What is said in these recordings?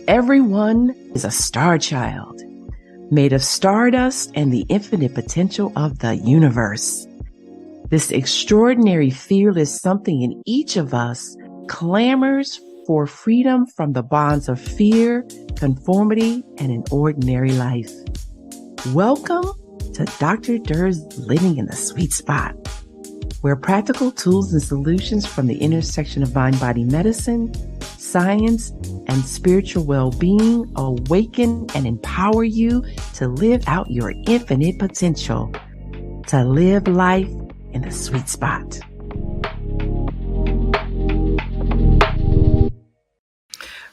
Everyone is a star child, made of stardust and the infinite potential of the universe. This extraordinary, fearless something in each of us clamors for freedom from the bonds of fear, conformity, and an ordinary life. Welcome to Dr. Durr's Living in the Sweet Spot, where practical tools and solutions from the intersection of mind-body medicine, science, and spiritual well-being awaken and empower you to live out your infinite potential, to live life in the sweet spot.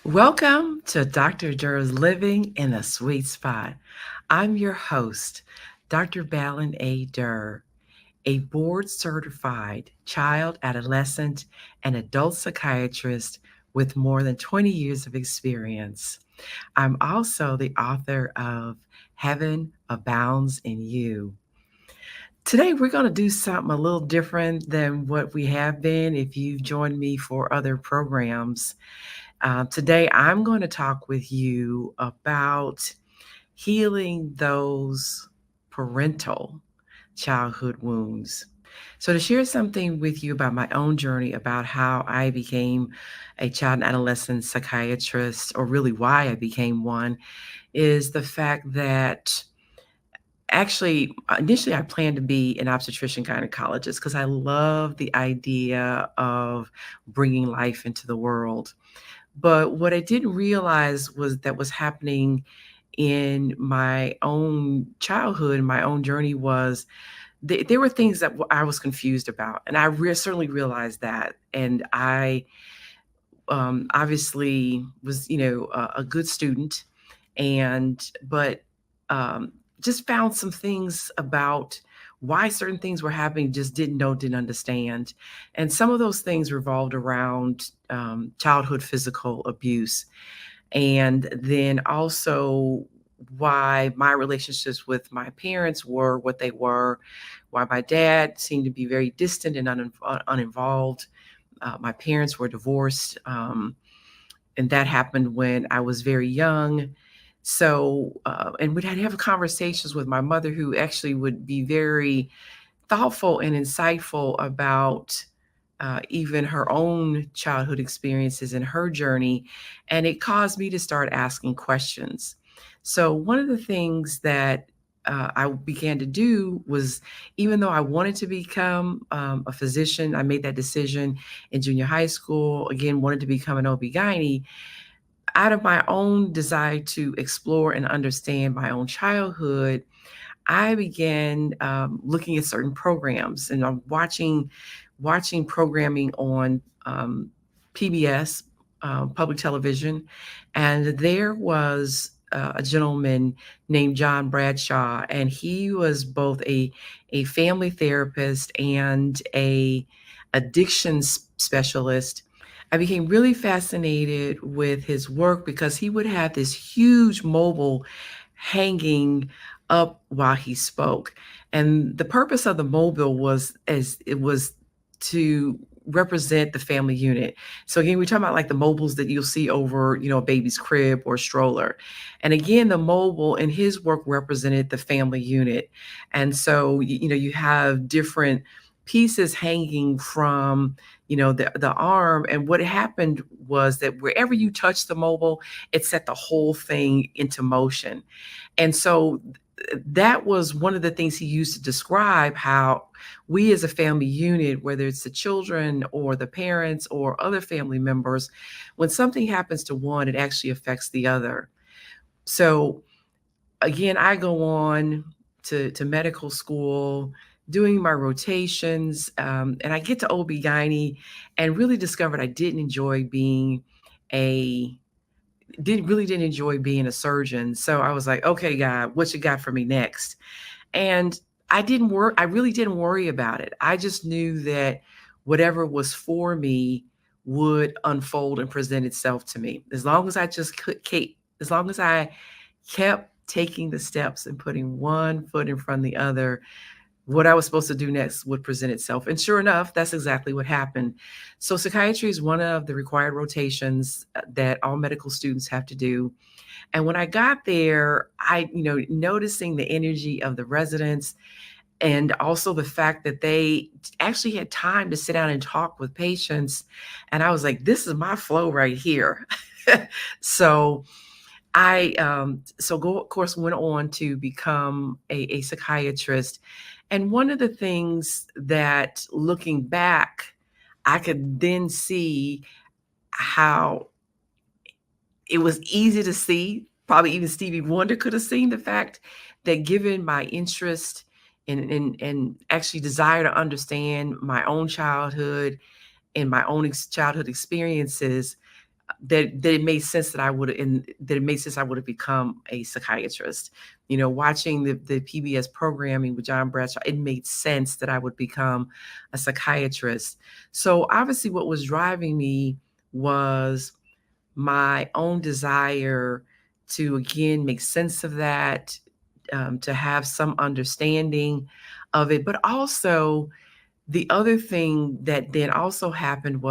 Welcome to Dr. Durr's Living in the Sweet Spot. I'm your host, Dr. Balin A. Durr, a board-certified child, adolescent, and adult psychiatrist with more than 20 years of experience. I'm also the author of Heaven Abounds in You. Today, we're going to do something a little different than what we have been if you've joined me for other programs. Today, I'm going to talk with you about healing those parental childhood wounds. So to share something with you about my own journey about how I became a child and adolescent psychiatrist, or really why I became one, is the fact that actually, initially I planned to be an obstetrician gynecologist because I love the idea of bringing life into the world. But what I didn't realize was that was happening in my own childhood, my own journey was there were things that I was confused about, and I certainly realized that. And I obviously was, a good student, but just found some things about why certain things were happening, just didn't understand. And some of those things revolved around childhood physical abuse. And then also why my relationships with my parents were what they were, why my dad seemed to be very distant and uninvolved. My parents were divorced, and that happened when I was very young. So, and we'd had to have conversations with my mother, who actually would be very thoughtful and insightful about even her own childhood experiences and her journey. And it caused me to start asking questions. So one of the things that I began to do was, even though I wanted to become a physician, I made that decision in junior high school, again, wanted to become an OB-GYN. Out of my own desire to explore and understand my own childhood, I began looking at certain programs, and I'm watching programming on PBS, public television, and there was a gentleman named John Bradshaw, and he was both a family therapist and a addiction specialist. I became really fascinated with his work because he would have this huge mobile hanging up while he spoke. And the purpose of the mobile was to represent the family unit. So again, we're talking about like the mobiles that you'll see over, a baby's crib or stroller. And again, the mobile in his work represented the family unit. And so, you have different pieces hanging from, the arm. And what happened was that wherever you touch the mobile, it set the whole thing into motion. And so that was one of the things he used to describe how we as a family unit, whether it's the children or the parents or other family members, when something happens to one, it actually affects the other. So again, I go on to medical school, doing my rotations, and I get to OB-GYN and really discovered I didn't really didn't enjoy being a surgeon. So I was like, okay, God, what you got for me next? And I really didn't worry about it. I just knew that whatever was for me would unfold and present itself to me. As long as I as long as I kept taking the steps and putting one foot in front of the other, what I was supposed to do next would present itself. And sure enough, that's exactly what happened. So psychiatry is one of the required rotations that all medical students have to do. And when I got there, noticing the energy of the residents and also the fact that they actually had time to sit down and talk with patients. And I was like, this is my flow right here. So of course, went on to become a psychiatrist. And one of the things that looking back, I could then see how it was easy to see, probably even Stevie Wonder could have seen the fact that given my interest and actually desire to understand my own childhood and my own childhood experiences, that it made sense that it made sense I would have become a psychiatrist. Watching the PBS programming with John Bradshaw, it made sense that I would become a psychiatrist. So obviously what was driving me was my own desire to again make sense of that, to have some understanding of it. But also the other thing that then also happened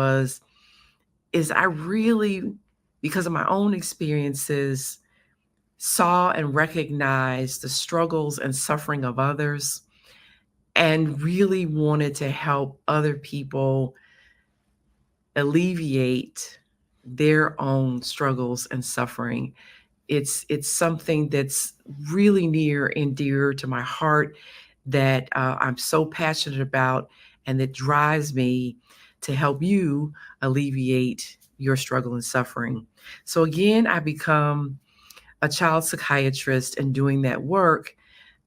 is I really, because of my own experiences, saw and recognized the struggles and suffering of others and really wanted to help other people alleviate their own struggles and suffering. It's something that's really near and dear to my heart that I'm so passionate about and that drives me to help you alleviate your struggle and suffering. So again, I become a child psychiatrist and doing that work.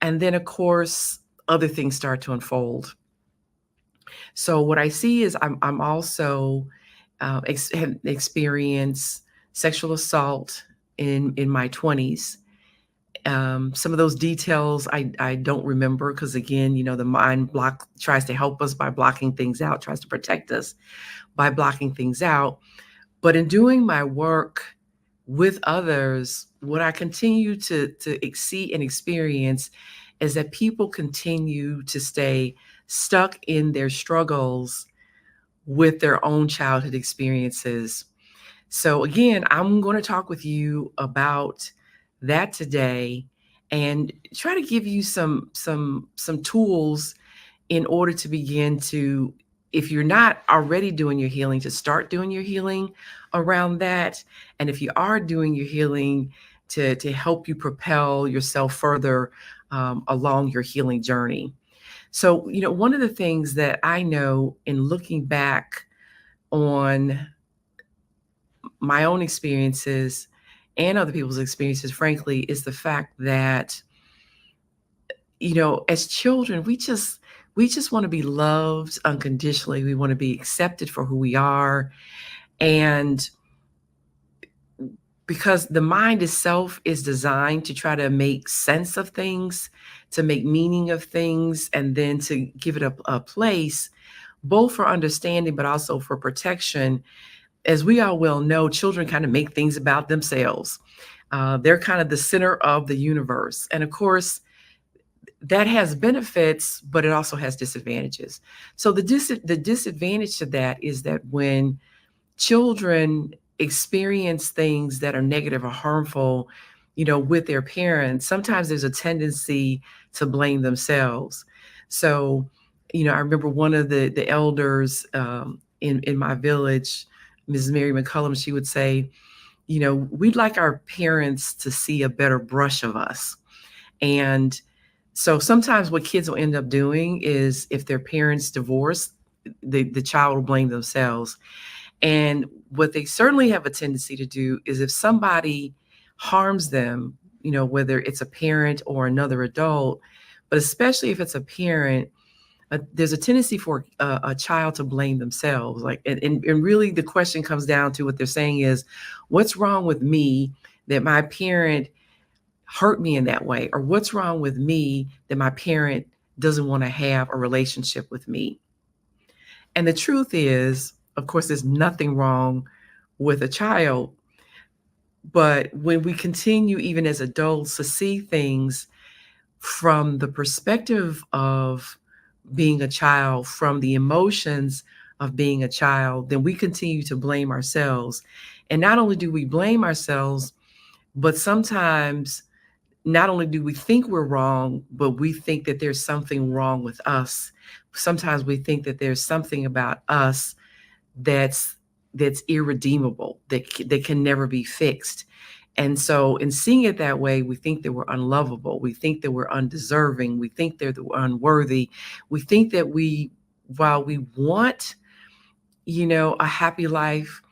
And then, of course, other things start to unfold. So what I see is I'm also have experienced sexual assault in my 20s. Some of those details I don't remember because again, the mind tries to help us by blocking things out, tries to protect us by blocking things out. But in doing my work with others, what I continue to see and experience is that people continue to stay stuck in their struggles with their own childhood experiences. So again, I'm going to talk with you about that today and try to give you some tools in order to begin to, if you're not already doing your healing, to start doing your healing around that. And if you are doing your healing, to help you propel yourself further along your healing journey. So, one of the things that I know in looking back on my own experiences and other people's experiences, frankly, is the fact that, as children, we just want to be loved unconditionally. We want to be accepted for who we are. And because the mind itself is designed to try to make sense of things, to make meaning of things, and then to give it a place, both for understanding, but also for protection. As we all well know, children kind of make things about themselves. They're kind of the center of the universe. And of course, that has benefits, but it also has disadvantages. So the disadvantage to that is that when children experience things that are negative or harmful, with their parents, sometimes there's a tendency to blame themselves. So, I remember one of the elders in my village, Mrs. Mary McCullum, she would say, we'd like our parents to see a better brush of us. And so sometimes what kids will end up doing is if their parents divorce, the child will blame themselves. And what they certainly have a tendency to do is if somebody harms them, whether it's a parent or another adult, but especially if it's a parent, there's a tendency for a child to blame themselves. And really the question comes down to what they're saying is, what's wrong with me that my parent hurt me in that way? Or what's wrong with me that my parent doesn't want to have a relationship with me? And the truth is, of course, there's nothing wrong with a child. But when we continue, even as adults, to see things from the perspective of being a child, from the emotions of being a child, then we continue to blame ourselves. And not only do we blame ourselves, but sometimes not only do we think we're wrong, but we think that there's something wrong with us. Sometimes we think that there's something about us that's that's irredeemable, that can never be fixed. And so in seeing it that way, we think that we're unlovable. We think that we're undeserving. We think that we're unworthy. We think that while we want, a happy life,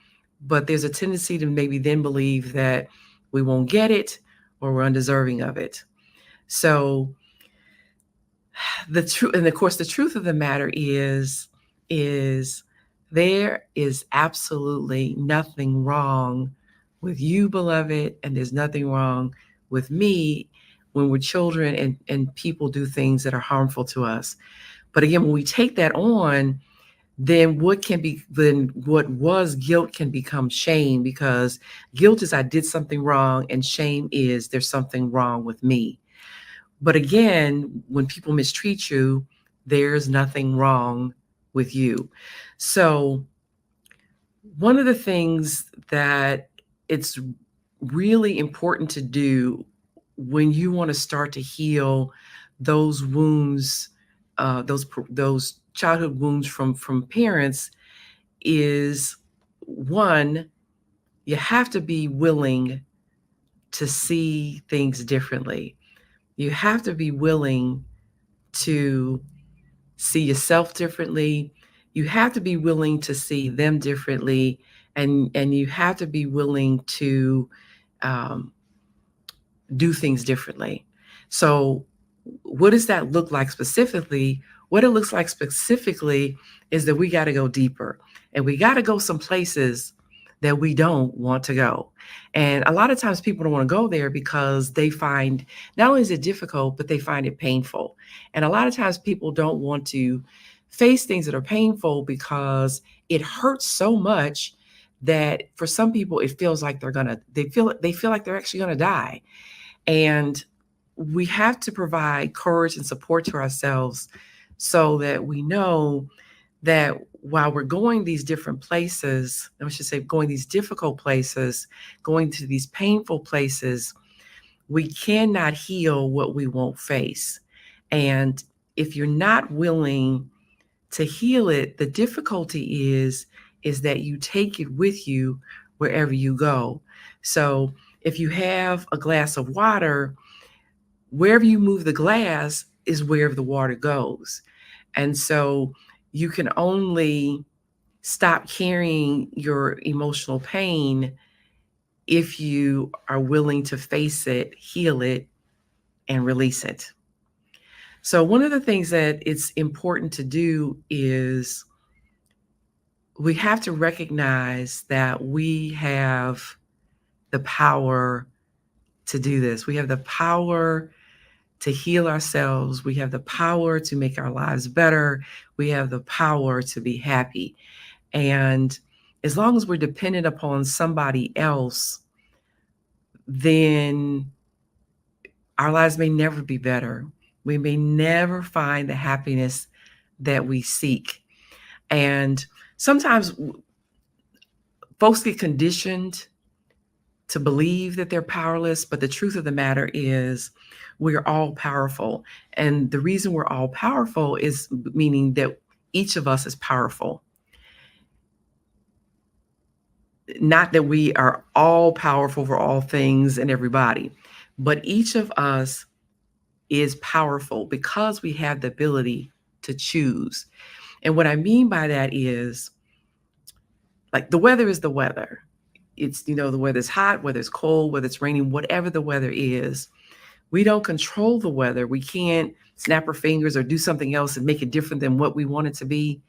but there's a tendency to maybe then believe that we won't get it or we're undeserving of it. So the truth, and of course, the truth of the matter is there is absolutely nothing wrong with you, beloved, and there's nothing wrong with me when we're children and people do things that are harmful to us. But again, when we take that on, then what was guilt can become shame, because guilt is I did something wrong and shame is there's something wrong with me. But again, when people mistreat you, there's nothing wrong with you. So one of the things that it's really important to do when you want to start to heal those wounds, those childhood wounds from parents, is one, you have to be willing to see things differently. You have to be willing to see yourself differently. You have to be willing to see them differently, and you have to be willing to um, do things differently. So, what does that look like specifically? What it looks like specifically is that we got to go deeper, and we got to go some places that we don't want to go. And a lot of times people don't want to go there because they find, not only is it difficult, but they find it painful. And a lot of times people don't want to face things that are painful because it hurts so much that for some people it feels like they feel like they're actually gonna die. And we have to provide courage and support to ourselves so that we know that while we're going these different places, I should say going these difficult places, going to these painful places, we cannot heal what we won't face. And if you're not willing to heal it, the difficulty is that you take it with you wherever you go. So if you have a glass of water, wherever you move the glass is wherever the water goes. And so you can only stop carrying your emotional pain if you are willing to face it, heal it, and release it. So one of the things that it's important to do is we have to recognize that we have the power to do this. We have the power to heal ourselves. We have the power to make our lives better. We have the power to be happy. And as long as we're dependent upon somebody else, then our lives may never be better. We may never find the happiness that we seek. And sometimes folks get conditioned to believe that they're powerless, but the truth of the matter is we're all powerful. And the reason we're all powerful is meaning that each of us is powerful. Not that we are all powerful for all things and everybody, but each of us is powerful because we have the ability to choose. And what I mean by that is, like, the weather is the weather. It's, the weather's hot, whether it's cold, whether it's raining, whatever the weather is. We don't control the weather. We can't snap our fingers or do something else and make it different than what we want it to be.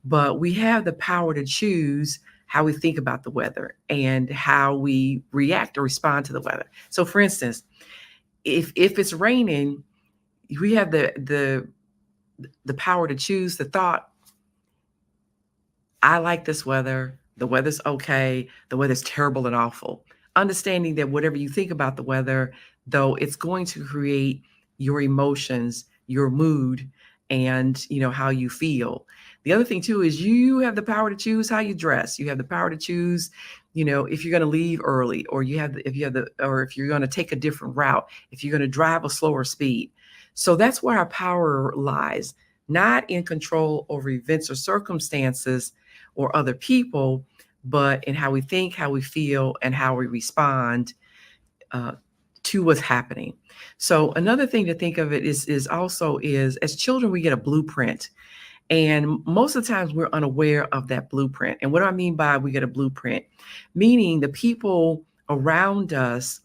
But we have the power to choose how we think about the weather and how we react or respond to the weather. So for instance, if it's raining, we have the power to choose the thought, I like this weather. The weather's okay. The weather's terrible and awful. Understanding that whatever you think about the weather, though, it's going to create your emotions, your mood, and how you feel. The other thing too is you have the power to choose how you dress. You have the power to choose, if you're going to leave early, or if you're going to take a different route, if you're going to drive a slower speed. So that's where our power lies, not in control over events or circumstances or other people, but in how we think, how we feel, and how we respond uh, to what's happening. So another thing to think of it is also is, as children, we get a blueprint. And most of the times we're unaware of that blueprint. And what do I mean by we get a blueprint? Meaning the people around us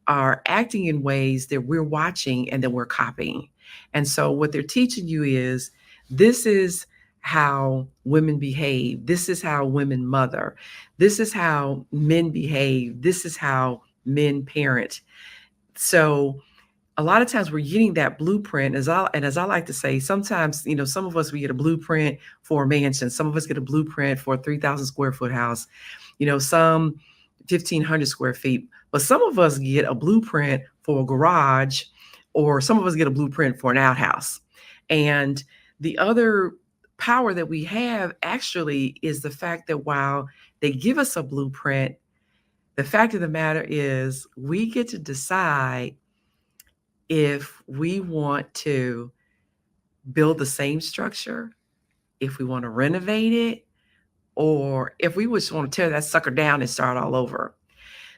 are acting in ways that we're watching and that we're copying. And so what they're teaching you is, this is how women behave. This is how women mother. This is how men behave. This is how men parent. So a lot of times we're getting that blueprint, as I like to say, sometimes, some of us, we get a blueprint for a mansion. Some of us get a blueprint for a 3,000 square foot house, some 1,500 square feet. But some of us get a blueprint for a garage, or some of us get a blueprint for an outhouse. And the other power that we have actually is the fact that while they give us a blueprint, the fact of the matter is we get to decide if we want to build the same structure, if we want to renovate it, or if we just want to tear that sucker down and start all over.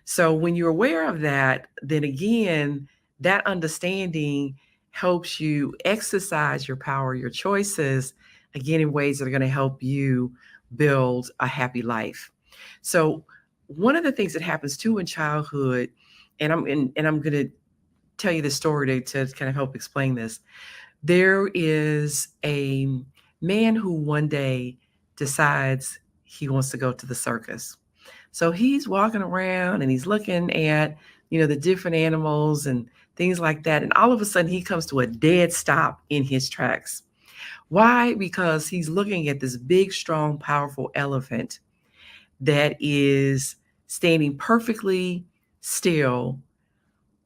So when you're aware of that, then again, that understanding helps you exercise your power, your choices, again, in ways that are going to help you build a happy life. So one of the things that happens too in childhood, and I'm going to tell you the story to kind of help explain this. There is a man who one day decides he wants to go to the circus. So he's walking around and he's looking at, the different animals and things like that. And all of a sudden he comes to a dead stop in his tracks. Why? Because he's looking at this big, strong, powerful elephant that is standing perfectly still,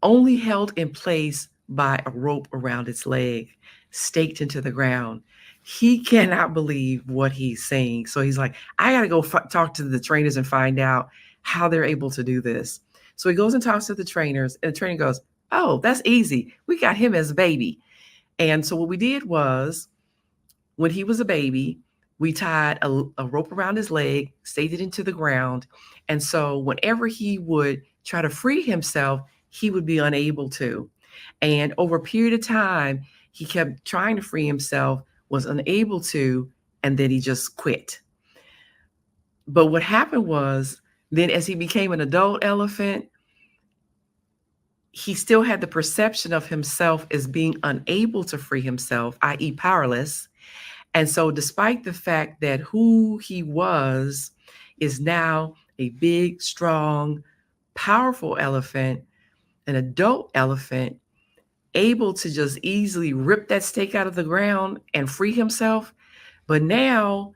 only held in place by a rope around its leg, staked into the ground. He cannot believe what he's seeing. So he's like, I got to go talk to the trainers and find out how they're able to do this. So he goes and talks to the trainers, and the trainer goes, oh, that's easy. We got him as a baby. And so what we did was, when he was a baby, we tied a rope around his leg, staked it into the ground. And so whenever he would try to free himself, he would be unable to. And over a period of time, he kept trying to free himself, was unable to, and then he just quit. But what happened was, then as he became an adult elephant, he still had the perception of himself as being unable to free himself, i.e. powerless. And so despite the fact that who he was is now a big, strong, powerful elephant, an adult elephant, able to just easily rip that stake out of the ground and free himself. But now,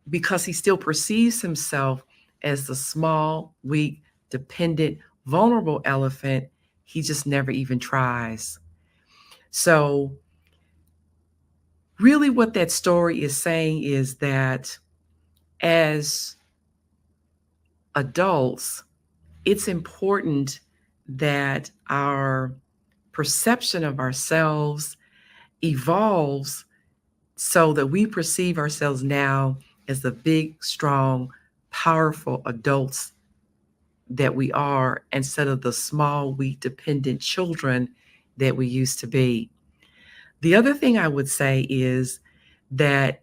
because he still perceives himself as the small, weak, dependent, vulnerable elephant, he just never even tries. So really what that story is saying is that as adults, it's important that our perception of ourselves evolves so that we perceive ourselves now as the big, strong, powerful adults that we are, instead of the small, weak, dependent children that we used to be. The other thing I would say is that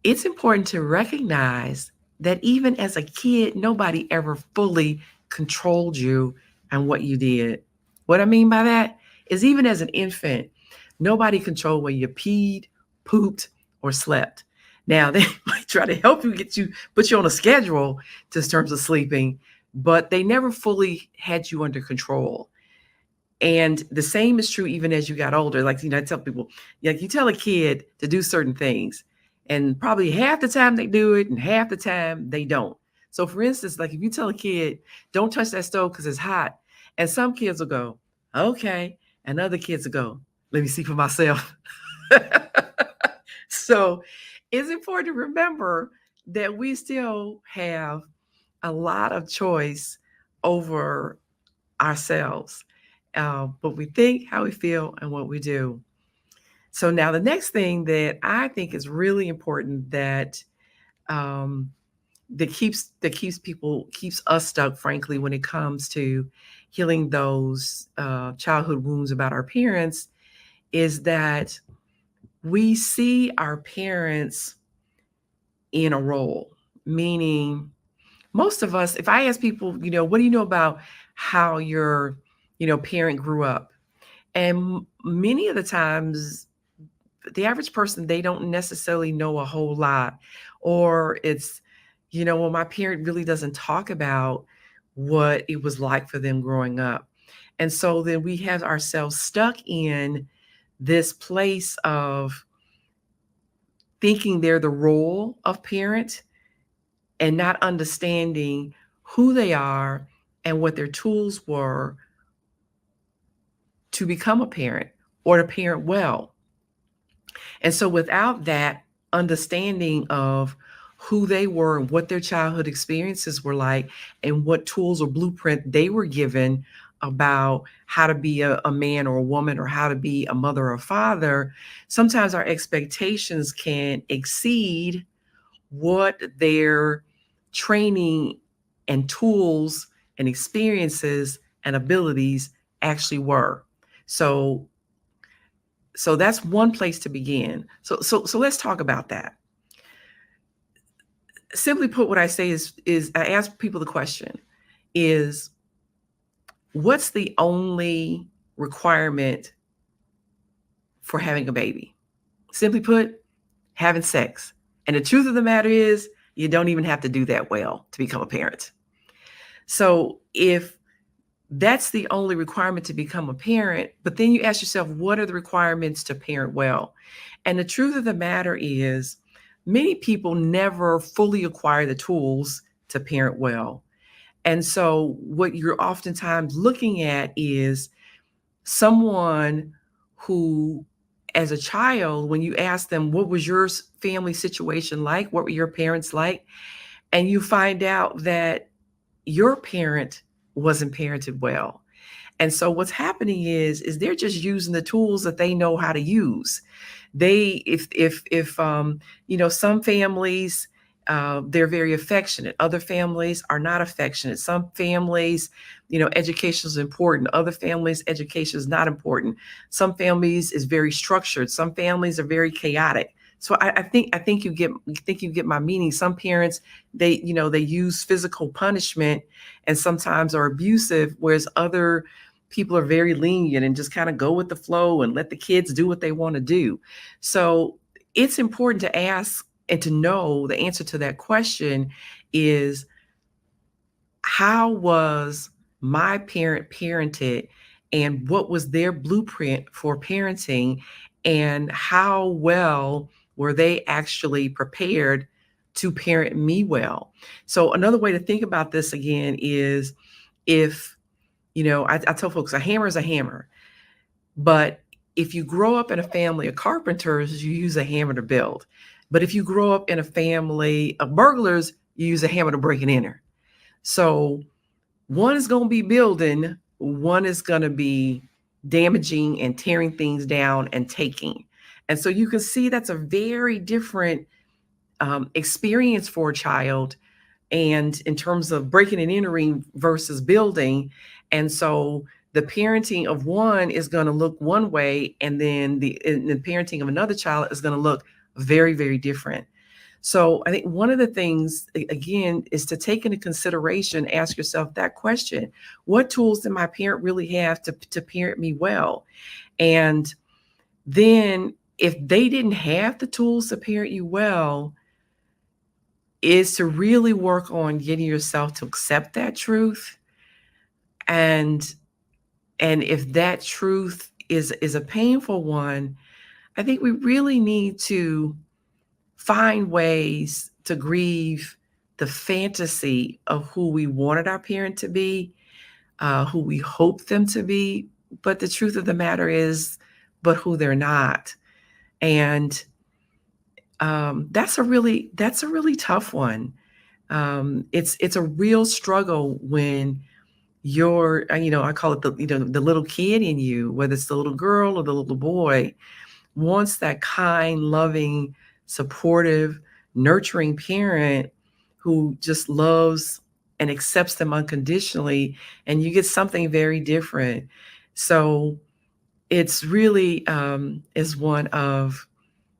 it's important to recognize that even as a kid, nobody ever fully controlled you and what you did. What I mean by that is, even as an infant, nobody controlled when you peed, pooped, or slept. Now, they might try to help you, put you on a schedule in terms of sleeping, but they never fully had you under control. And the same is true even as you got older. Like, I tell people, like, you tell a kid to do certain things, and probably half the time they do it and half the time they don't. So for instance, like if you tell a kid, don't touch that stove because it's hot, and some kids will go, okay. And other kids will go, let me see for myself. So it's important to remember that we still have a lot of choice over ourselves. But we think, how we feel, and what we do. So now the next thing that I think is really important um, keeps us stuck, frankly, when it comes to healing those childhood wounds about our parents, is that we see our parents in a role. Meaning, most of us, if I ask people, what do you know about how your, parent grew up? And many of the times, the average person, they don't necessarily know a whole lot. Or it's, well, my parent really doesn't talk about what it was like for them growing up. And so then we have ourselves stuck in this place of thinking they're the role of parent and not understanding who they are and what their tools were to become a parent or to parent well. And so without that understanding of who they were and what their childhood experiences were like and what tools or blueprint they were given about how to be a man or a woman or how to be a mother or a father, sometimes our expectations can exceed what their training and tools and experiences and abilities actually were. So that's one place to begin. So let's talk about that. Simply put, what I say is I ask people the question is, what's the only requirement for having a baby? Simply put, having sex. And the truth of the matter is, you don't even have to do that well to become a parent. So if that's the only requirement to become a parent, but then you ask yourself, what are the requirements to parent well? And the truth of the matter is, many people never fully acquire the tools to parent well. And so what you're oftentimes looking at is someone who, as a child, when you ask them, what was your family situation like? What were your parents like? And you find out that your parent wasn't parented well. And so what's happening is they're just using the tools that they know how to use. They, if some families, they're very affectionate. Other families are not affectionate. Some families, education is important. Other families, education is not important. Some families is very structured. Some families are very chaotic. So I think you get my meaning. Some parents, they use physical punishment and sometimes are abusive, whereas other people are very lenient and just kind of go with the flow and let the kids do what they want to do. So it's important to ask and to know the answer to that question is, how was my parent parented and what was their blueprint for parenting, and how well were they actually prepared to parent me well? So another way to think about this again is, if I tell folks a hammer is a hammer, but if you grow up in a family of carpenters, you use a hammer to build. But if you grow up in a family of burglars, you use a hammer to break and enter. So one is going to be building, one is going to be damaging and tearing things down and taking. And so you can see that's a very different experience for a child, and in terms of breaking and entering versus building. And so the parenting of one is going to look one way, and then the parenting of another child is going to look very, very different. So I think one of the things, again, is to take into consideration, ask yourself that question: what tools did my parent really have to parent me well? And then if they didn't have the tools to parent you well, is to really work on getting yourself to accept that truth. And if that truth is a painful one, I think we really need to find ways to grieve the fantasy of who we wanted our parent to be, who we hoped them to be, but the truth of the matter is, but who they're not. And that's a really tough one. It's a real struggle when you're, I call it the little kid in you, whether it's the little girl or the little boy, wants that kind, loving, supportive, nurturing parent who just loves and accepts them unconditionally, and you get something very different. So it's really is one of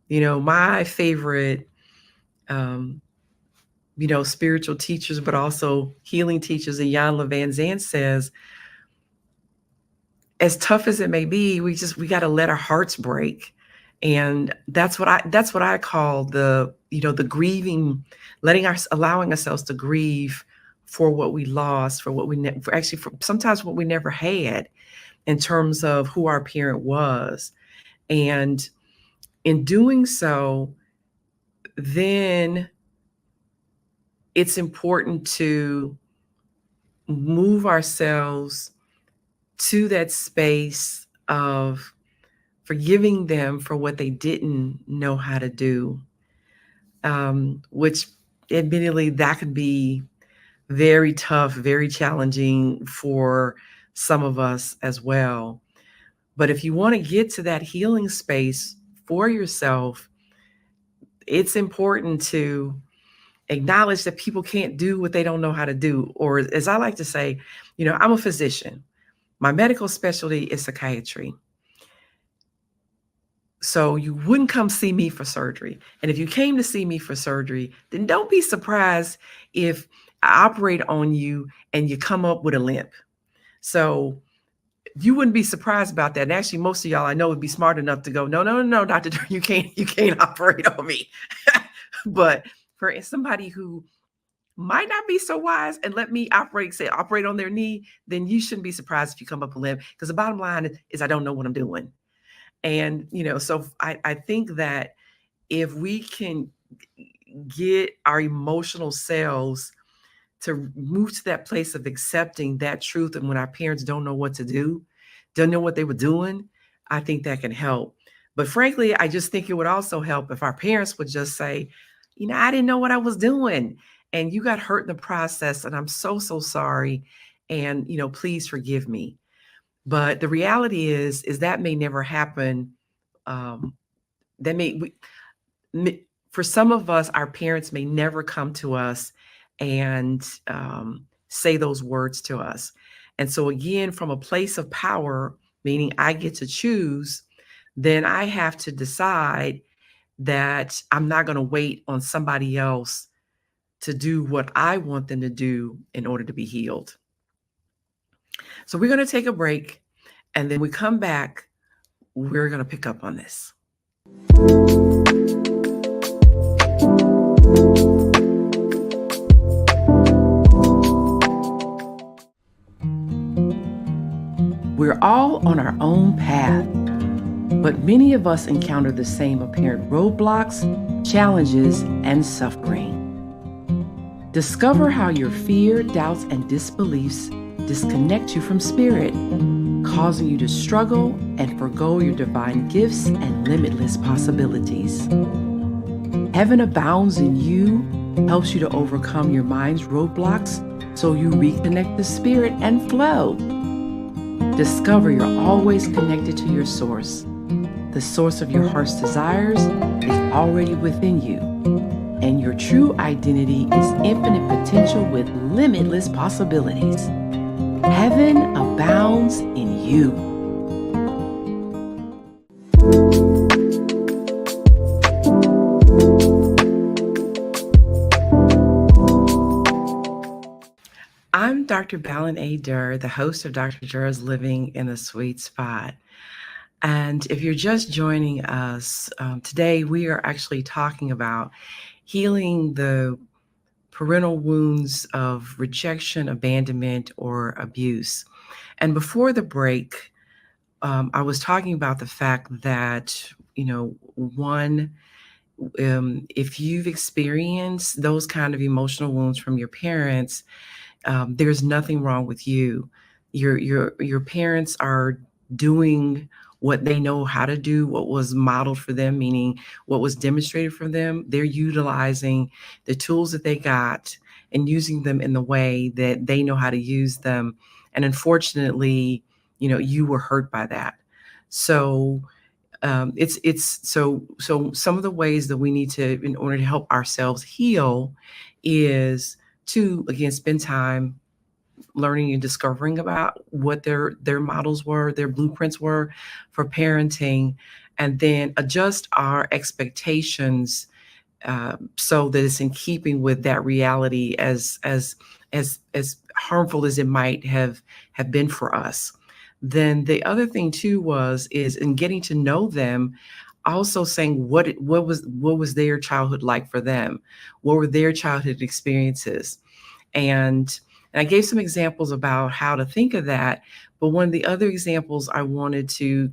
my favorite um, spiritual teachers, but also healing teachers. And Jan Levan Zandt says, as tough as it may be, we got to let our hearts break. And that's what I call the grieving, allowing ourselves to grieve for what we lost, for what for actually for sometimes what we never had in terms of who our parent was. And in doing so, then it's important to move ourselves to that space of forgiving them for what they didn't know how to do, which admittedly that could be very tough, very challenging for some of us as well. But if you want to get to that healing space for yourself, it's important to acknowledge that people can't do what they don't know how to do. Or as I like to say, I'm a physician. My medical specialty is psychiatry. So you wouldn't come see me for surgery. And if you came to see me for surgery, then don't be surprised if I operate on you and you come up with a limp. So you wouldn't be surprised about that. And actually, most of y'all I know would be smart enough to go, no, Dr. Durr, you can't operate on me. But for somebody who might not be so wise and let me operate on their knee, then you shouldn't be surprised if you come up a limp. Because the bottom line is I don't know what I'm doing. And, so I think that if we can get our emotional selves to move to that place of accepting that truth, and when our parents don't know what to do, don't know what they were doing, I think that can help. But frankly, I just think it would also help if our parents would just say, I didn't know what I was doing, and you got hurt in the process, and I'm so sorry, and please forgive me. But the reality is that may never happen. For some of us, our parents may never come to us and say those words to us. And so again, from a place of power, meaning I get to choose, then I have to decide that I'm not going to wait on somebody else to do what I want them to do in order to be healed. So we're going to take a break, and then we come back, we're going to pick up on this. We're all on our own path, but many of us encounter the same apparent roadblocks, challenges, and suffering. Discover how your fear, doubts, and disbeliefs disconnect you from spirit, causing you to struggle and forgo your divine gifts and limitless possibilities. Heaven Abounds in You helps you to overcome your mind's roadblocks so you reconnect the spirit and flow. Discover you're always connected to your source. The source of your heart's desires is already within you, and your true identity is infinite potential with limitless possibilities. Heaven abounds in you. I'm Dr. Balin A. Durr, the host of Dr. Durr's Living in the Sweet Spot. And if you're just joining us, today we are actually talking about healing the parental wounds of rejection, abandonment, or abuse. And before the break, I was talking about the fact that, if you've experienced those kind of emotional wounds from your parents, there's nothing wrong with you. Your parents are doing what they know how to do, what was modeled for them, meaning what was demonstrated for them. They're utilizing the tools that they got and using them in the way that they know how to use them. And unfortunately, you were hurt by that. So so some of the ways that we need to, in order to help ourselves heal, is to again spend time learning and discovering about what their models were, their blueprints were for parenting, and then adjust our expectations so that it's in keeping with that reality, as harmful as it might have been for us. Then the other thing too is in getting to know them, also saying what was their childhood like for them, what were their childhood experiences, and I gave some examples about how to think of that. But one of the other examples I wanted to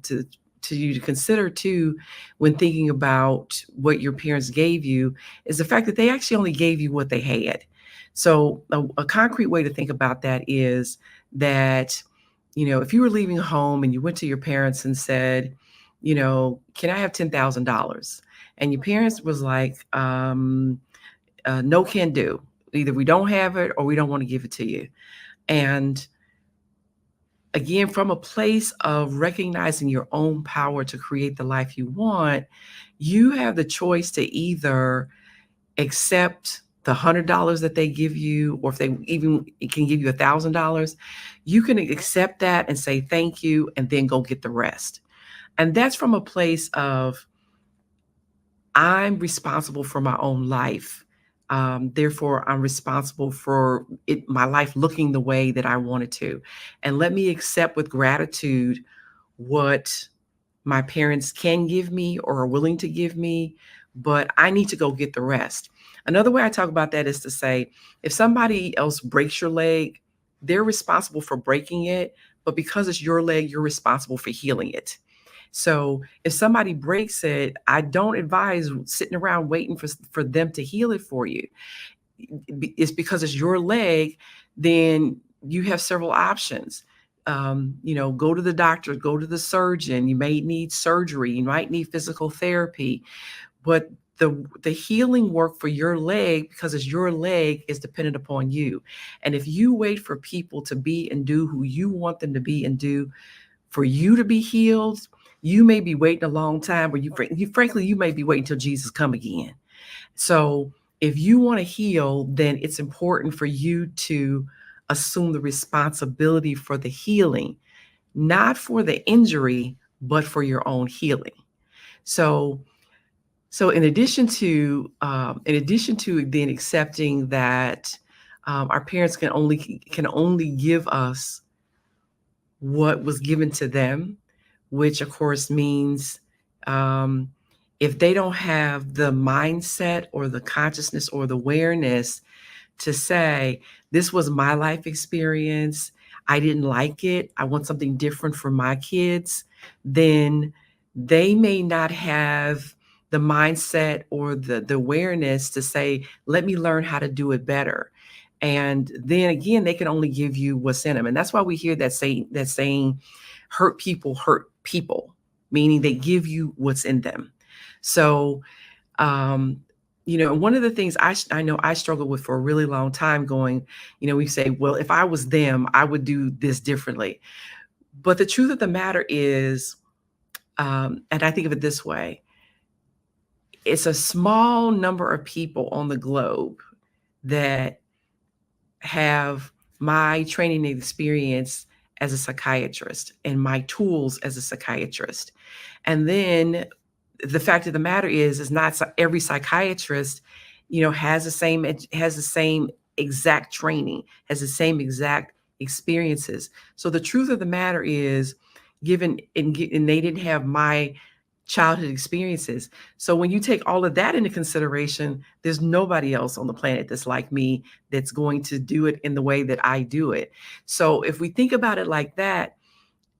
you to consider too, when thinking about what your parents gave you, is the fact that they actually only gave you what they had. So a concrete way to think about that is that, if you were leaving home and you went to your parents and said, can I have $10,000? And your parents was like, no, can do. Either we don't have it or we don't want to give it to you. And again, from a place of recognizing your own power to create the life you want, you have the choice to either accept the $100 that they give you, or if they even can give you $1,000, you can accept that and say thank you and then go get the rest. And that's from a place of, I'm responsible for my own life. Therefore, I'm responsible for my life looking the way that I want it to. And let me accept with gratitude what my parents can give me or are willing to give me, but I need to go get the rest. Another way I talk about that is to say, if somebody else breaks your leg, they're responsible for breaking it, but because it's your leg, you're responsible for healing it. So if somebody breaks it, I don't advise sitting around waiting for them to heal it for you. It's because it's your leg, then you have several options. Go to the doctor, go to the surgeon. You may need surgery, you might need physical therapy, but the healing work for your leg, because it's your leg, is dependent upon you. And if you wait for people to be and do who you want them to be and do for you to be healed, you may be waiting a long time, or frankly, you may be waiting until Jesus come again. So if you want to heal, then it's important for you to assume the responsibility for the healing, not for the injury, but for your own healing. So in addition to then accepting that our parents can only give us what was given to them, which of course means if they don't have the mindset or the consciousness or the awareness to say, this was my life experience, I didn't like it, I want something different for my kids, then they may not have the mindset or the awareness to say, let me learn how to do it better. And then again, they can only give you what's in them. And that's why we hear that saying, hurt people, meaning they give you what's in them. So, one of the things I know I struggled with for a really long time going, we say, well, if I was them, I would do this differently. But the truth of the matter is, and I think of it this way, it's a small number of people on the globe that have my training and experience as a psychiatrist and my tools as a psychiatrist. And then the fact of the matter is not every psychiatrist, has the same exact training, has the same exact experiences. So the truth of the matter is, and they didn't have my childhood experiences. So when you take all of that into consideration, there's nobody else on the planet that's like me, that's going to do it in the way that I do it. So if we think about it like that,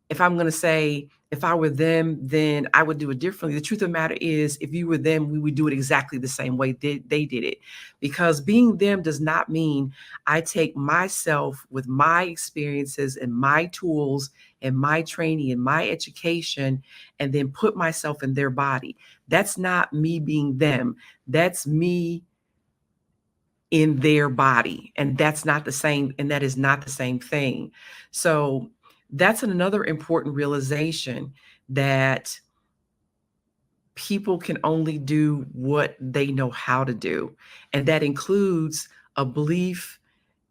if I'm going to say, if I were them, then I would do it differently. The truth of the matter is, if you were them, we would do it exactly the same way they did it. Because being them does not mean I take myself with my experiences and my tools and my training and my education and then put myself in their body. That's not me being them. That's me in their body. And that's not the same. And that is not the same thing. So that's another important realization, that people can only do what they know how to do. And that includes a belief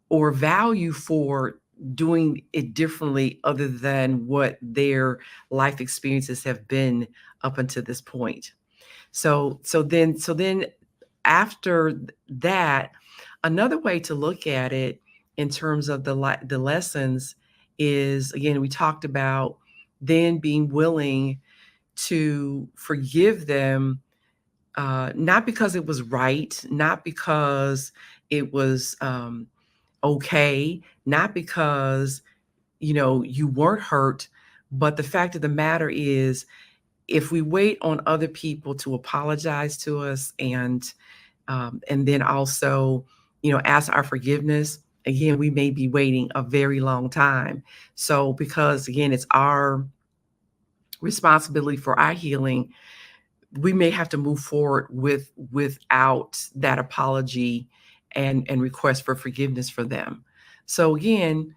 or value for doing it differently other than what their life experiences have been up until this point. So then after that, another way to look at it in terms of the lessons is, again, we talked about then being willing to forgive them, not because it was right, not because it was okay, not because you weren't hurt, but the fact of the matter is, if we wait on other people to apologize to us and then also ask our forgiveness, again, we may be waiting a very long time. So because again, it's our responsibility for our healing, we may have to move forward without that apology and request for forgiveness for them. So again,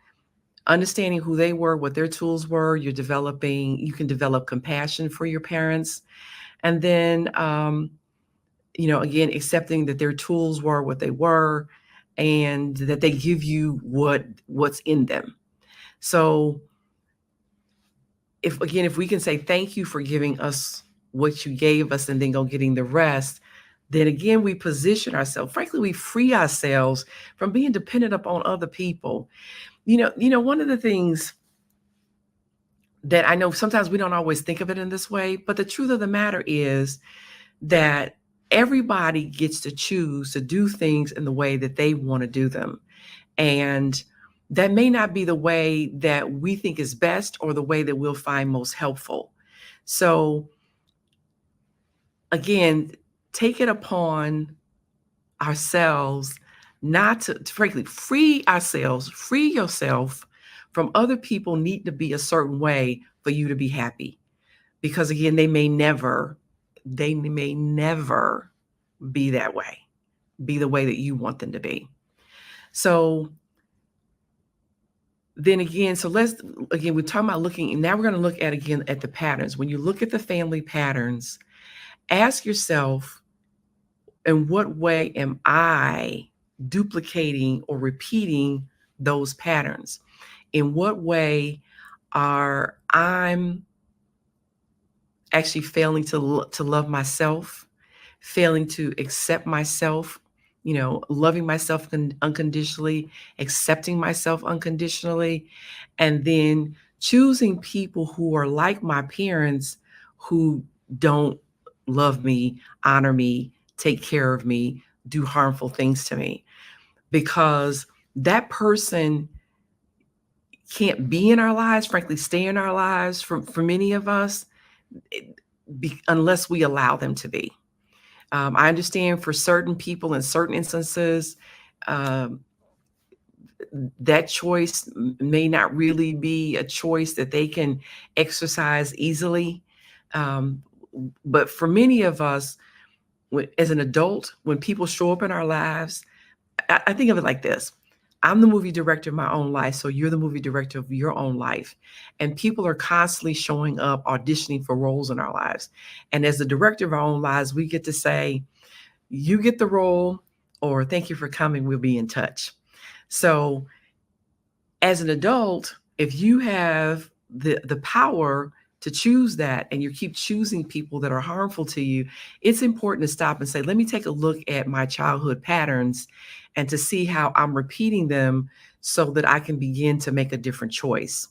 understanding who they were, what their tools were, you can develop compassion for your parents. And then again, accepting that their tools were what they were and that they give you what's in them. So if we can say thank you for giving us what you gave us and then go getting the rest, then again, we position ourselves. Frankly, we free ourselves from being dependent upon other people. One of the things that I know, sometimes we don't always think of it in this way, but the truth of the matter is that everybody gets to choose to do things in the way that they want to do them. And that may not be the way that we think is best or the way that we'll find most helpful. So again, take it upon ourselves not to frankly free ourselves, free yourself from other people need to be a certain way for you to be happy. Because again, they may never be that way, be the way that you want them to be. So then again, we're talking about looking, now we're going to look at again at the patterns. When you look at the family patterns, ask yourself, in what way am I duplicating or repeating those patterns? In what way are I'm actually failing to love myself, failing to accept myself, loving myself unconditionally, accepting myself unconditionally, and then choosing people who are like my parents who don't love me, honor me, take care of me, do harmful things to me. Because that person can't be in our lives, frankly, stay in our lives for many of us, unless we allow them to be. I understand for certain people in certain instances, um, that choice may not really be a choice that they can exercise easily. Um, but for many of us, as an adult, when people show up in our lives, I think of it like this. I'm the movie director of my own life, so you're the movie director of your own life. And people are constantly showing up, auditioning for roles in our lives. And as the director of our own lives, we get to say, you get the role, or thank you for coming, we'll be in touch. So as an adult, if you have the power to choose that and you keep choosing people that are harmful to you, it's important to stop and say, let me take a look at my childhood patterns and to see how I'm repeating them so that I can begin to make a different choice.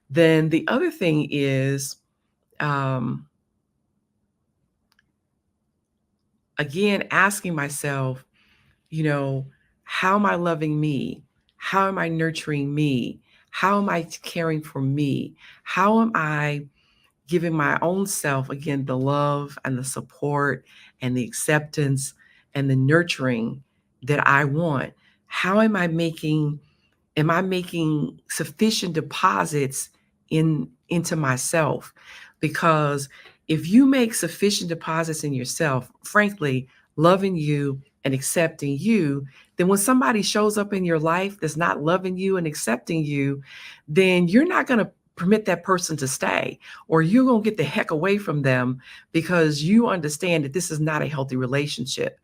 Then the other thing is, again, asking myself, how am I loving me? How am I nurturing me? How am I caring for me? How am I giving my own self, again, the love and the support and the acceptance and the nurturing that I want? How am I making sufficient deposits into myself? Because if you make sufficient deposits in yourself, frankly, loving you and accepting you, then when somebody shows up in your life that's not loving you and accepting you, then you're not going to permit that person to stay, or you're going to get the heck away from them because you understand that this is not a healthy relationship.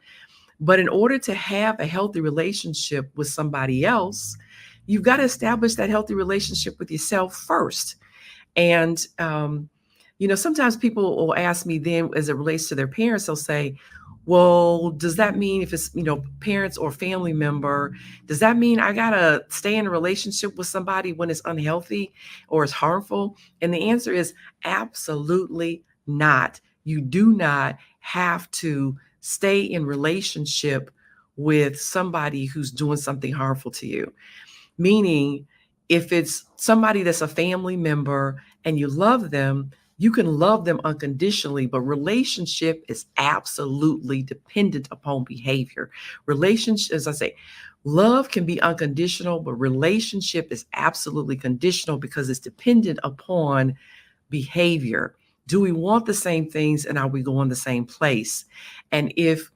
But in order to have a healthy relationship with somebody else, you've got to establish that healthy relationship with yourself first. And, sometimes people will ask me then, as it relates to their parents, they'll say, well, does that mean if it's, parents or family member, does that mean I got to stay in a relationship with somebody when it's unhealthy or it's harmful? And the answer is absolutely not. You do not have to stay in relationship with somebody who's doing something harmful to you. Meaning, if it's somebody that's a family member and you love them, you can love them unconditionally, but relationship is absolutely dependent upon behavior. Relationship, as I say, love can be unconditional, but relationship is absolutely conditional because it's dependent upon behavior. Do we want the same things and are we going the same place? And if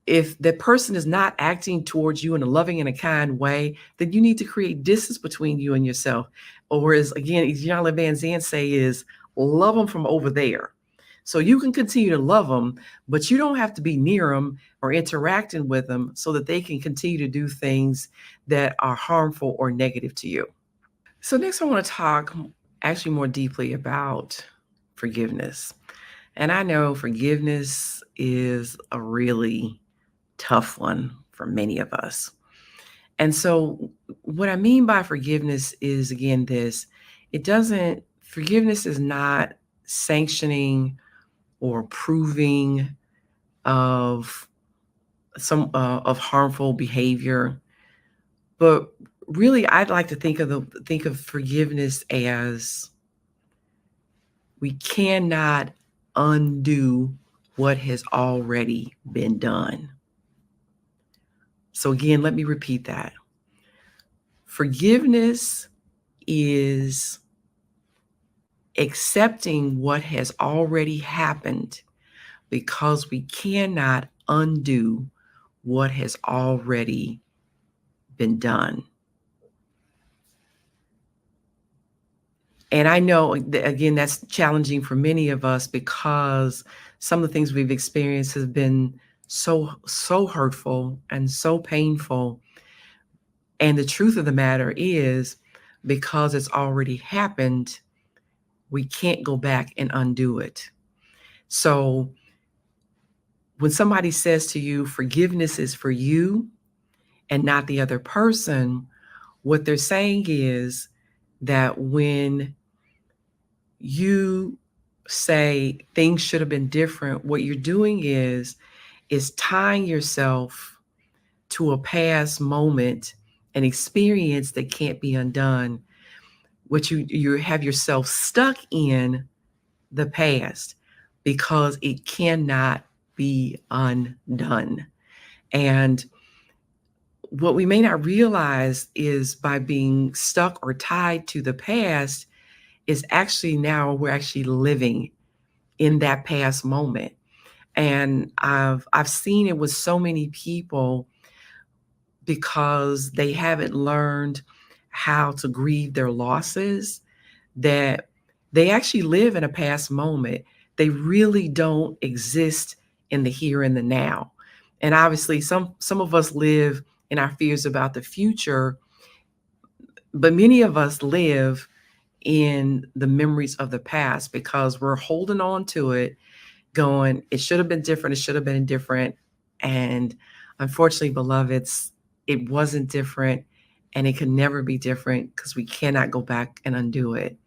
that person is not acting towards you in a loving and a kind way, then you need to create distance between you and yourself. Or as again, Jean Van Zandt say is love them from over there. So you can continue to love them, but you don't have to be near them or interacting with them so that they can continue to do things that are harmful or negative to you. So next I want to talk actually more deeply about forgiveness. And I know forgiveness is a really tough one for many of us. And so what I mean by forgiveness is, again, forgiveness is not sanctioning or approving of of harmful behavior, but really I'd like to think of forgiveness as we cannot undo what has already been done. So again, let me repeat that. Forgiveness is accepting what has already happened because we cannot undo what has already been done. And I know, again, that's challenging for many of us because some of the things we've experienced have been so hurtful and so painful. And the truth of the matter is, because it's already happened, we can't go back and undo it. So when somebody says to you, forgiveness is for you and not the other person, what they're saying is that when you say things should have been different, what you're doing is tying yourself to a past moment, an experience that can't be undone. What you have yourself stuck in the past because it cannot be undone. And what we may not realize is by being stuck or tied to the past is actually now we're actually living in that past moment. And I've seen it with so many people because they haven't learned how to grieve their losses, that they actually live in a past moment. They really don't exist in the here and the now. And obviously some of us live in our fears about the future, but many of us live in the memories of the past because we're holding on to it, going, it should have been different, it should have been different. And unfortunately, beloveds, it wasn't different and it can never be different because we cannot go back and undo it.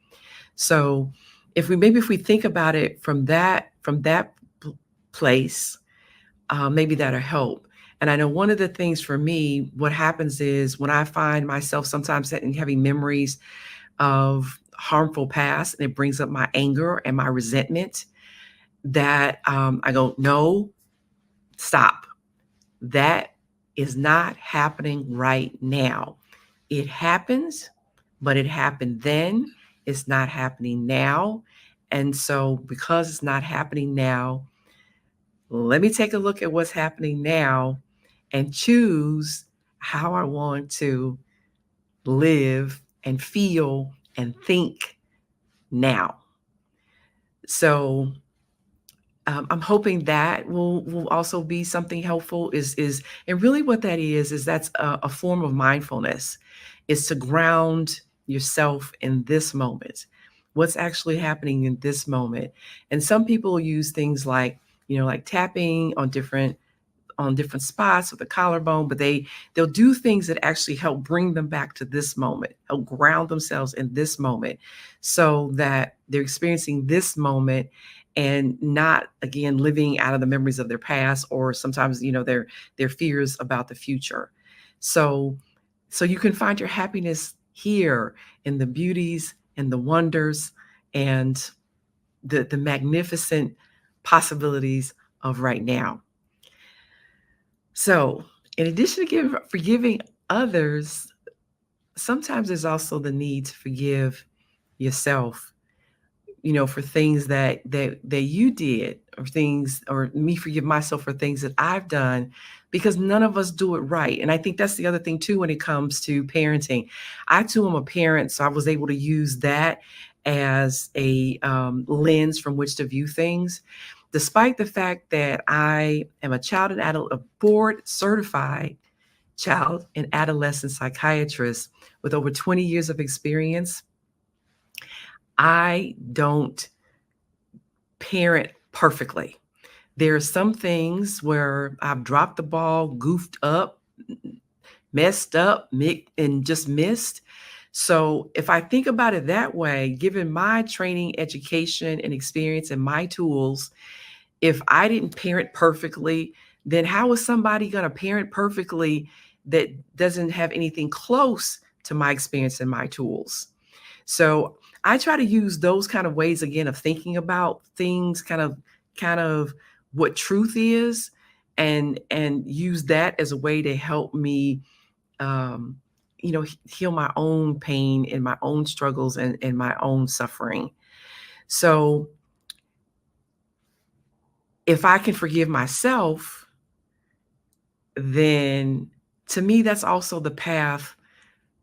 So if we think about it from that place, maybe that'll help. And I know one of the things for me, what happens is when I find myself sometimes having memories of harmful past and it brings up my anger and my resentment, that I go, no, stop. That is not happening right now. It happens, but it happened then. It's not happening now. And so, because it's not happening now, let me take a look at what's happening now and choose how I want to live and feel and think now. So I'm hoping that will also be something helpful. And really what that is that's a form of mindfulness, is to ground yourself in this moment. What's actually happening in this moment? And some people use things like, like tapping on different spots with the collarbone, but they'll do things that actually help bring them back to this moment, help ground themselves in this moment, so that they're experiencing this moment and not, again, living out of the memories of their past, or sometimes their fears about the future. So you can find your happiness here in the beauties and the wonders and the magnificent possibilities of right now. So, in addition to forgiving others, sometimes there's also the need to forgive yourself, for things that you did, or me forgive myself for things that I've done, because none of us do it right. And I think that's the other thing too when it comes to parenting. I too am a parent, so I was able to use that as a lens from which to view things. Despite the fact that I am a board certified child and adolescent psychiatrist with over 20 years of experience, I don't parent perfectly. There are some things where I've dropped the ball, goofed up, messed up, and just missed. So if I think about it that way, given my training, education, and experience and my tools, if I didn't parent perfectly, then how is somebody going to parent perfectly that doesn't have anything close to my experience and my tools? So I try to use those kind of ways, again, of thinking about things, kind of what truth is, and use that as a way to help me, heal my own pain and my own struggles and my own suffering. So if I can forgive myself, then to me, that's also the path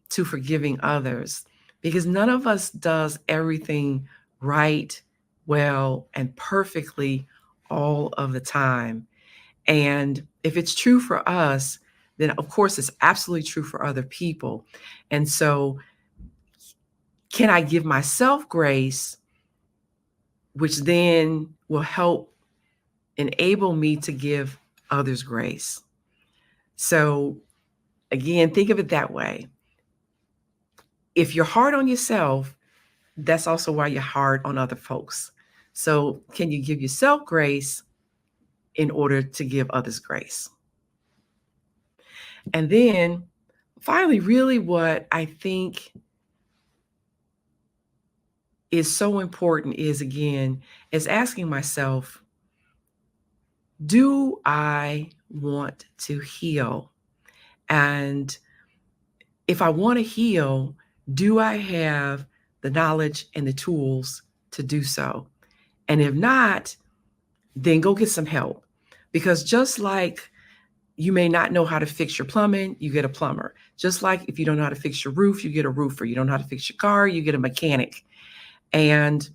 to forgiving others, because none of us does everything right, well, and perfectly all of the time. And if it's true for us, then of course it's absolutely true for other people. And so, can I give myself grace, which then will help enable me to give others grace? So, again, think of it that way. If you're hard on yourself, that's also why you're hard on other folks. So, can you give yourself grace in order to give others grace? And then finally, really what I think is so important is asking myself, do I want to heal? And if I want to heal, do I have the knowledge and the tools to do so? And if not, then go get some help. Because just like you may not know how to fix your plumbing, you get a plumber. Just like if you don't know how to fix your roof, you get a roofer. You don't know how to fix your car, you get a mechanic. And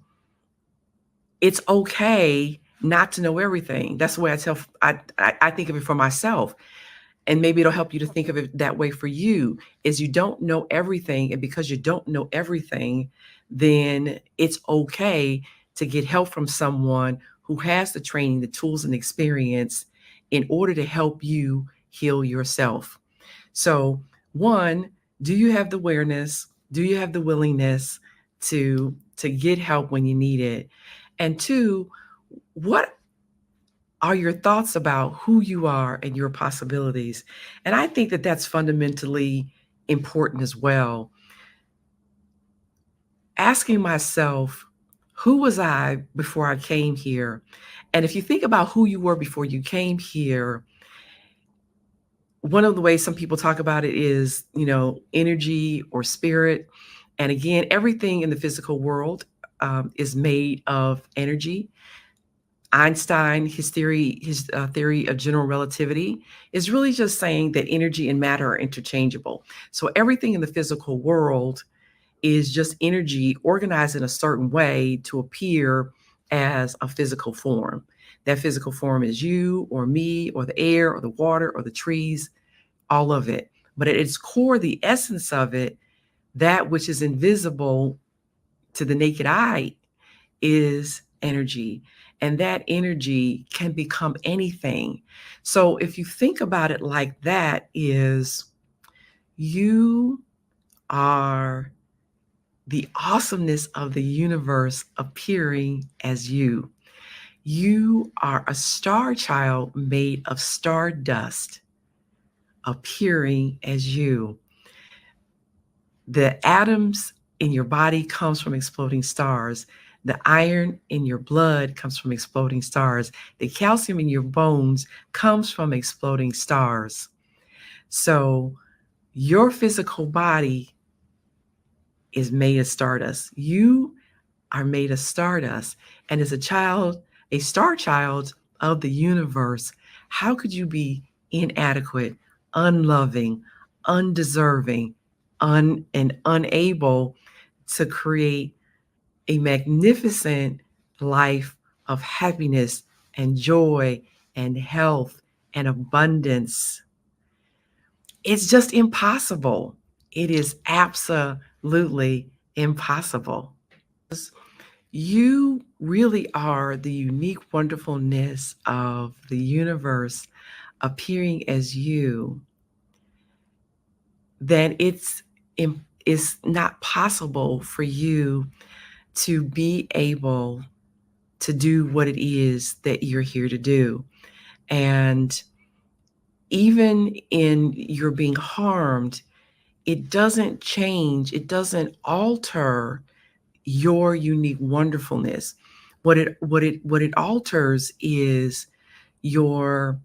it's okay not to know everything. That's the way I think of it for myself. And maybe it'll help you to think of it that way for you, is you don't know everything. And because you don't know everything, then it's okay to get help from someone who has the training, the tools, and experience in order to help you heal yourself. So, one, do you have the awareness? Do you have the willingness to get help when you need it? And two, what are your thoughts about who you are and your possibilities? And I think that that's fundamentally important as well. asking myself, who was I before I came here? And if you think about who you were before you came here, one of the ways some people talk about it is, energy or spirit. And again, everything in the physical world is made of energy. Einstein, his theory of general relativity, is really just saying that energy and matter are interchangeable. So everything in the physical world is just energy organized in a certain way to appear as a physical form. That physical form is you or me or the air or the water or the trees, all of it. But at its core, the essence of it, that which is invisible to the naked eye, is energy. And that energy can become anything. So if you think about it like that, is you are the awesomeness of the universe appearing as you. You are a star child made of stardust appearing as you. The atoms in your body comes from exploding stars. The iron in your blood comes from exploding stars. The calcium in your bones comes from exploding stars. So your physical body is made of stardust. You are made of stardust. And as a child, a star child of the universe, how could you be inadequate, unloving, undeserving, and unable to create a magnificent life of happiness and joy and health and abundance? It's just impossible. It is absolutely impossible. You really are the unique wonderfulness of the universe appearing as you. Then it's not possible for you to be able to do what it is that you're here to do. And even in your being harmed, it doesn't change, it doesn't alter your unique wonderfulness. What it alters is your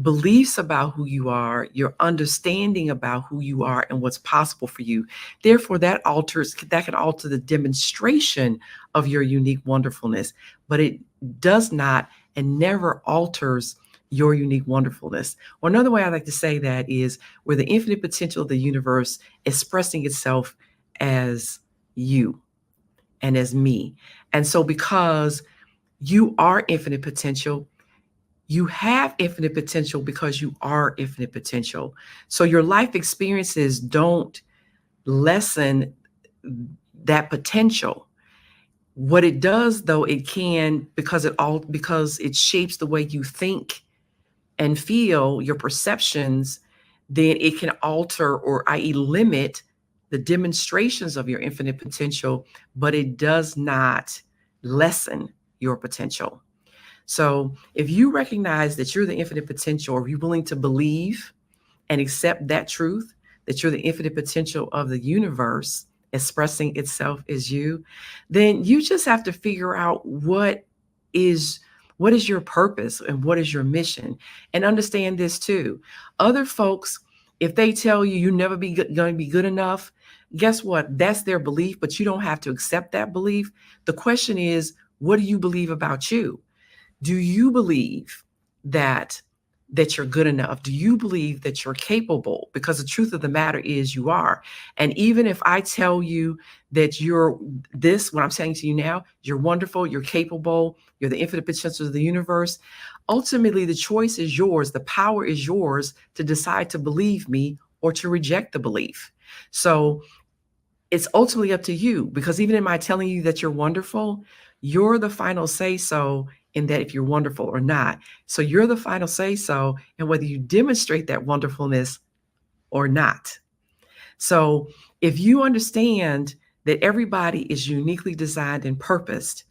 beliefs about who you are, your understanding about who you are and what's possible for you. Therefore, that can alter the demonstration of your unique wonderfulness, but it does not and never alters your unique wonderfulness. Or another way I like to say that is where the infinite potential of the universe expressing itself as you and as me. And so because you are infinite potential, you have infinite potential because you are infinite potential. So your life experiences don't lessen that potential. What it does, though, it can, because it shapes the way you think and feel, your perceptions, then it can alter, or i.e. limit, the demonstrations of your infinite potential, but it does not lessen your potential. So if you recognize that you're the infinite potential, or you're willing to believe and accept that truth, that you're the infinite potential of the universe expressing itself as you, then you just have to figure out what is your purpose and what is your mission. And understand this too. Other folks, if they tell you you're never going to be good enough, guess what? That's their belief, but you don't have to accept that belief. The question is, what do you believe about you? Do you believe that you're good enough? Do you believe that you're capable? Because the truth of the matter is you are. And even if I tell you that you're this, what I'm saying to you now, you're wonderful, you're capable, you're the infinite potential of the universe, ultimately the choice is yours. The power is yours to decide to believe me or to reject the belief. So it's ultimately up to you, because even in my telling you that you're wonderful, you're the final say so in that if you're wonderful or not. So you're the final say so in whether you demonstrate that wonderfulness or not. So if you understand that everybody is uniquely designed and purposed,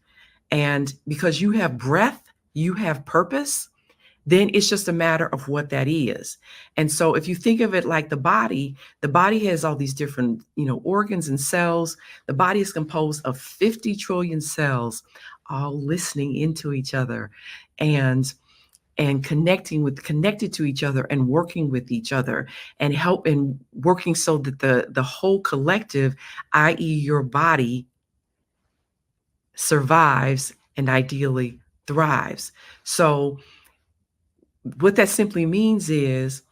and because you have breath, you have purpose, then it's just a matter of what that is. And so if you think of it like the body has all these different, organs and cells. The body is composed of 50 trillion cells, all listening into each other and connected to each other and working with each other and working so that the whole collective, i.e. your body, survives and ideally thrives. So what that simply means is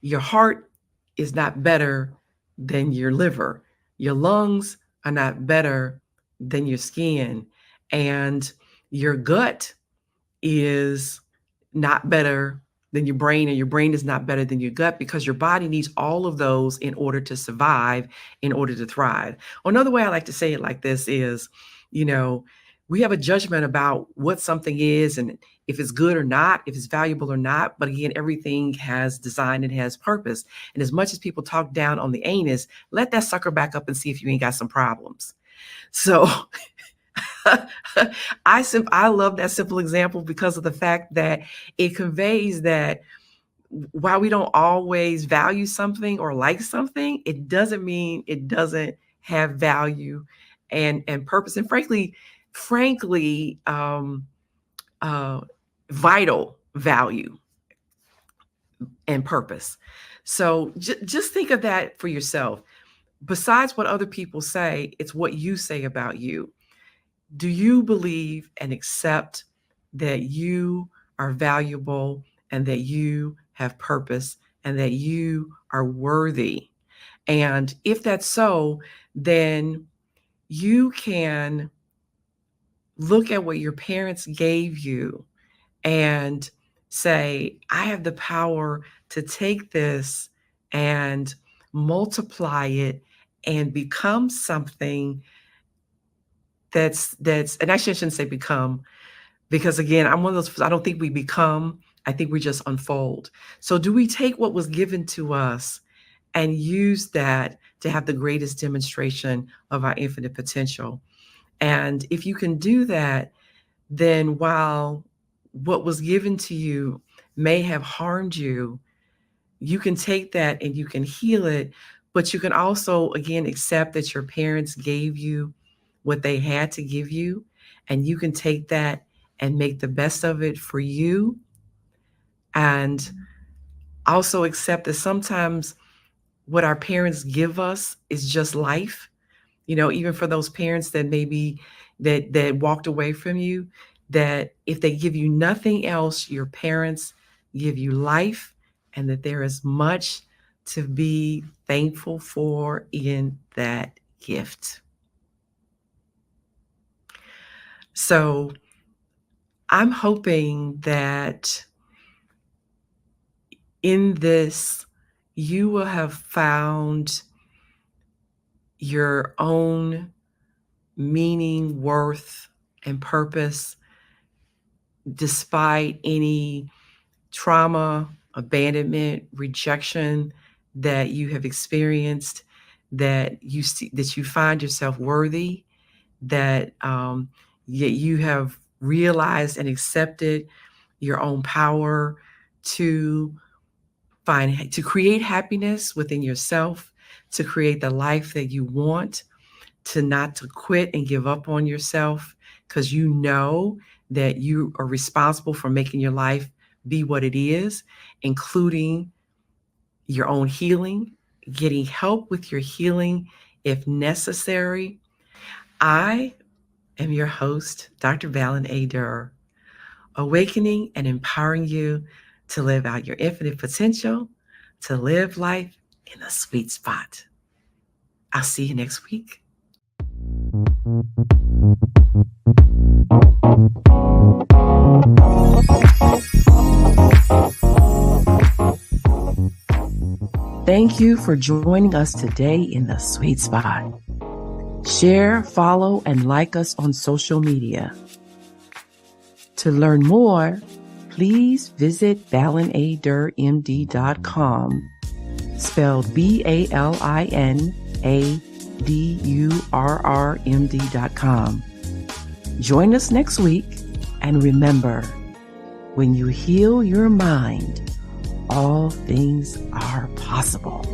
your heart is not better than your liver. Your lungs are not better than your skin. And your gut is not better than your brain, and your brain is not better than your gut, because your body needs all of those in order to survive, in order to thrive. Another way I like to say it like this is, we have a judgment about what something is and if it's good or not, if it's valuable or not. But again, everything has design and has purpose. And as much as people talk down on the anus, let that sucker back up and see if you ain't got some problems. So I love that simple example because of the fact that it conveys that while we don't always value something or like something, it doesn't mean it doesn't have value and purpose, and frankly, vital value and purpose. So just think of that for yourself. Besides what other people say, it's what you say about you. Do you believe and accept that you are valuable and that you have purpose and that you are worthy? And if that's so, then you can look at what your parents gave you and say, I have the power to take this and multiply it and become something that's, and actually I shouldn't say become, because again, I'm one of those, I don't think we become, I think we just unfold. So do we take what was given to us and use that to have the greatest demonstration of our infinite potential? And if you can do that, then while what was given to you may have harmed you, you can take that and you can heal it, but you can also, again, accept that your parents gave you what they had to give you, and you can take that and make the best of it for you. And also accept that sometimes what our parents give us is just life. Even for those parents that maybe that walked away from you, that if they give you nothing else, your parents give you life, and that there is much to be thankful for in that gift. So I'm hoping that in this, you will have found your own meaning, worth, and purpose, despite any trauma, abandonment, rejection that you have experienced, that you find yourself worthy, that you have realized and accepted your own power to create happiness within yourself, to create the life that you want, not to quit and give up on yourself, because you know that you are responsible for making your life be what it is, including your own healing, getting help with your healing if necessary. I am your host, Dr. Balin A. Durr, awakening and empowering you to live out your infinite potential, to live life in a sweet spot. I'll see you next week. Thank you for joining us today in the sweet spot. Share, follow, and like us on social media. To learn more, please visit balinadurrmd.com, spelled BALINADURRMD.com. Join us next week, and remember, When you heal your mind, all things are possible.